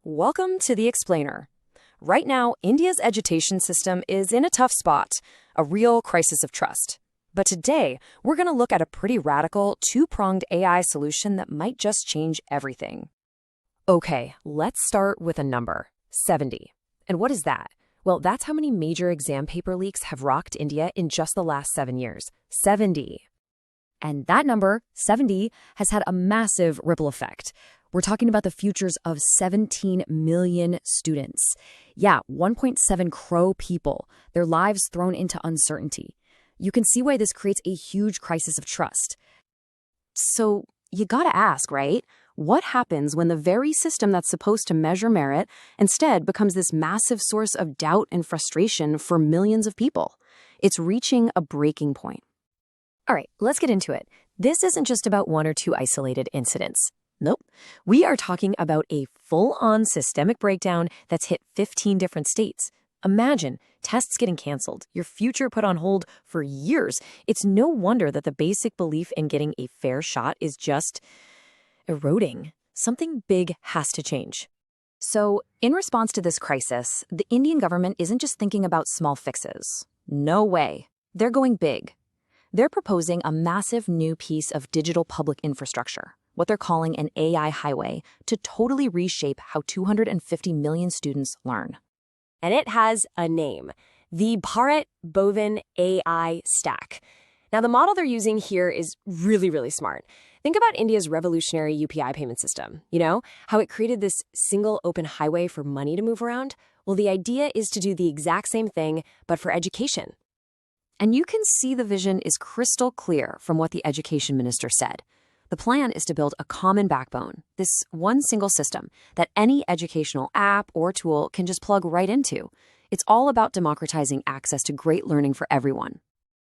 Welcome to The Explainer. Right now, India's education system is in a tough spot, a real crisis of trust. But today, we're going to look at a pretty radical, two-pronged AI solution that might just change everything. Okay, let's start with a number, 70. And what is that? Well, that's how many major exam paper leaks have rocked India in just the last 7 years. 70. And that number, 70, has had a massive ripple effect. We're talking about the futures of 17 million students. Yeah, 1.7 crore people, their lives thrown into uncertainty. You can see why this creates a huge crisis of trust. So you gotta ask, right? What happens when the very system that's supposed to measure merit instead becomes this massive source of doubt and frustration for millions of people? It's reaching a breaking point. All right, let's get into it. This isn't just about one or two isolated incidents. Nope. We are talking about a full-on systemic breakdown that's hit 15 different states. Imagine tests getting canceled, your future put on hold for years. It's no wonder that the basic belief in getting a fair shot is just eroding. Something big has to change. So, in response to this crisis, the Indian government isn't just thinking about small fixes. No way. They're going big. They're proposing a massive new piece of digital public infrastructure, what they're calling an AI highway, to totally reshape how 250 million students learn. And it has a name, the Bodhan AI Stack. Now, the model they're using here is really smart. Think about India's revolutionary UPI payment system. You know, how it created this single open highway for money to move around? Well, the idea is to do the exact same thing, but for education. And you can see the vision is crystal clear from what the education minister said. The plan is to build a common backbone, this one single system that any educational app or tool can just plug right into. It's all about democratizing access to great learning for everyone.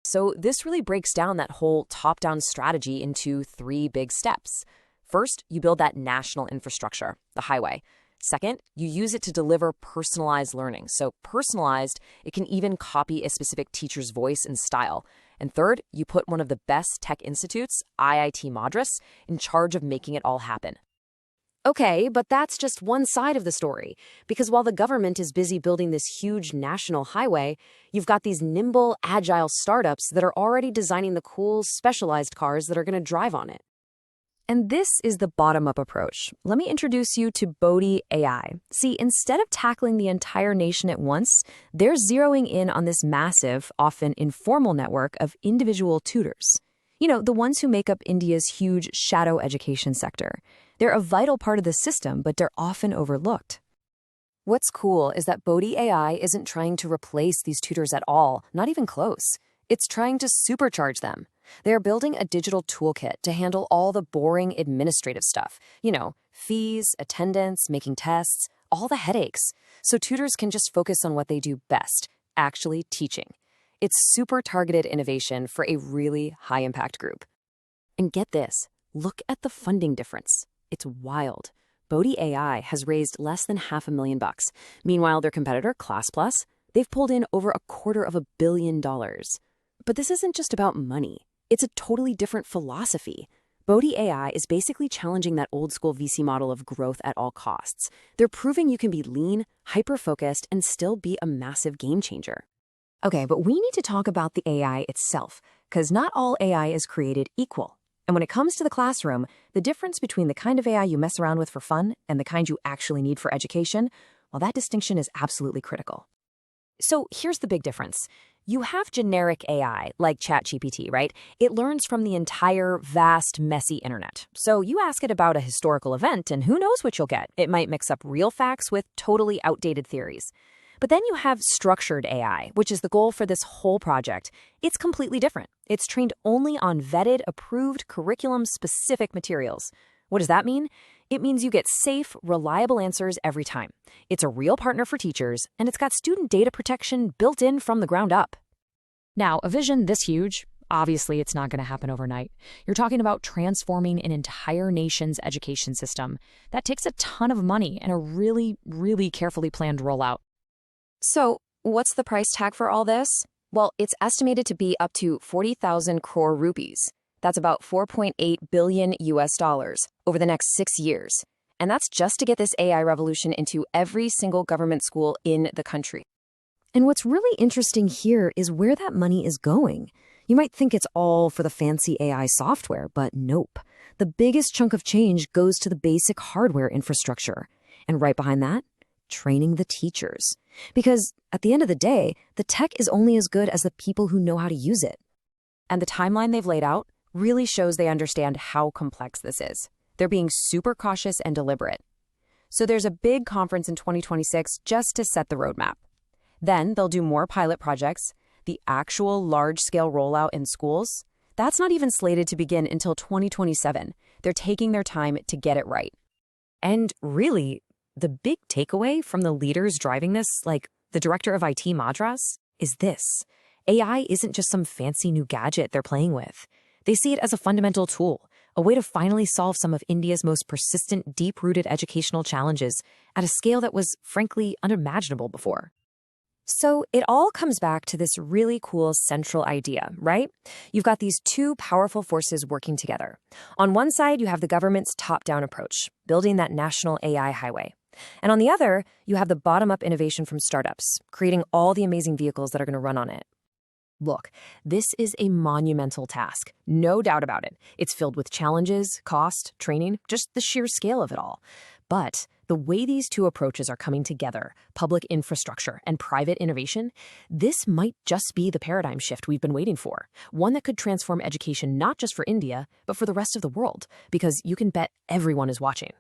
So this really breaks down that whole top-down strategy into 3 big steps. First, you build that national infrastructure, the highway. Second, you use it to deliver personalized learning. So personalized, it can even copy a specific teacher's voice and style. And third, you put one of the best tech institutes, IIT Madras, in charge of making it all happen. Okay, but that's just one side of the story. Because while the government is busy building this huge national highway, you've got these nimble, agile startups that are already designing the cool, specialized cars that are going to drive on it. And this is the bottom-up approach. Let me introduce you to Bodhi AI. See, instead of tackling the entire nation at once, they're zeroing in on this massive, often informal network of individual tutors. You know, the ones who make up India's huge shadow education sector. They're a vital part of the system, but they're often overlooked. What's cool is that Bodhi AI isn't trying to replace these tutors at all, not even close. It's trying to supercharge them. They're building a digital toolkit to handle all the boring administrative stuff. You know, fees, attendance, making tests, all the headaches. So tutors can just focus on what they do best, actually teaching. It's super targeted innovation for a really high-impact group. And get this, look at the funding difference. It's wild. Bodhi AI has raised less than $500,000. Meanwhile, their competitor, ClassPlus, they've pulled in over $250 million. But this isn't just about money. It's a totally different philosophy. Bodhi AI is basically challenging that old-school VC model of growth at all costs. They're proving you can be lean, hyper-focused, and still be a massive game changer. Okay, but we need to talk about the AI itself, because not all AI is created equal. And when it comes to the classroom, the difference between the kind of AI you mess around with for fun and the kind you actually need for education, well, that distinction is absolutely critical. So here's the big difference. You have generic AI, like ChatGPT, right? It learns from the entire, vast, messy internet. So you ask it about a historical event, and who knows what you'll get. It might mix up real facts with totally outdated theories. But then you have structured AI, which is the goal for this whole project. It's completely different. It's trained only on vetted, approved, curriculum-specific materials. What does that mean? It means you get safe, reliable answers every time. It's a real partner for teachers, and it's got student data protection built in from the ground up. Now, a vision this huge, obviously it's not going to happen overnight. You're talking about transforming an entire nation's education system. That takes a ton of money and a really carefully planned rollout. So, what's the price tag for all this? Well, it's estimated to be up to 40,000 crore rupees. That's about $4.8 billion over the next 6 years. And that's just to get this AI revolution into every single government school in the country. And what's really interesting here is where that money is going. You might think it's all for the fancy AI software, but nope. The biggest chunk of change goes to the basic hardware infrastructure. And right behind that, training the teachers. Because at the end of the day, the tech is only as good as the people who know how to use it. And the timeline they've laid out really shows they understand how complex this is. They're being super cautious and deliberate. So there's a big conference in 2026 just to set the roadmap. Then they'll do more pilot projects. The actual large-scale rollout in schools, that's not even slated to begin until 2027. They're taking their time to get it right. And really, the big takeaway from the leaders driving this, like the director of IT Madras, is this. AI isn't just some fancy new gadget they're playing with. They see it as a fundamental tool, a way to finally solve some of India's most persistent, deep-rooted educational challenges at a scale that was, frankly, unimaginable before. So it all comes back to this really cool central idea, right? You've got these two powerful forces working together. On one side, you have the government's top-down approach, building that national AI highway. And on the other, you have the bottom-up innovation from startups, creating all the amazing vehicles that are going to run on it. Look, this is a monumental task, no doubt about it. It's filled with challenges, cost, training, just the sheer scale of it all. But the way these two approaches are coming together, public infrastructure and private innovation, this might just be the paradigm shift we've been waiting for. One that could transform education not just for India, but for the rest of the world, because you can bet everyone is watching.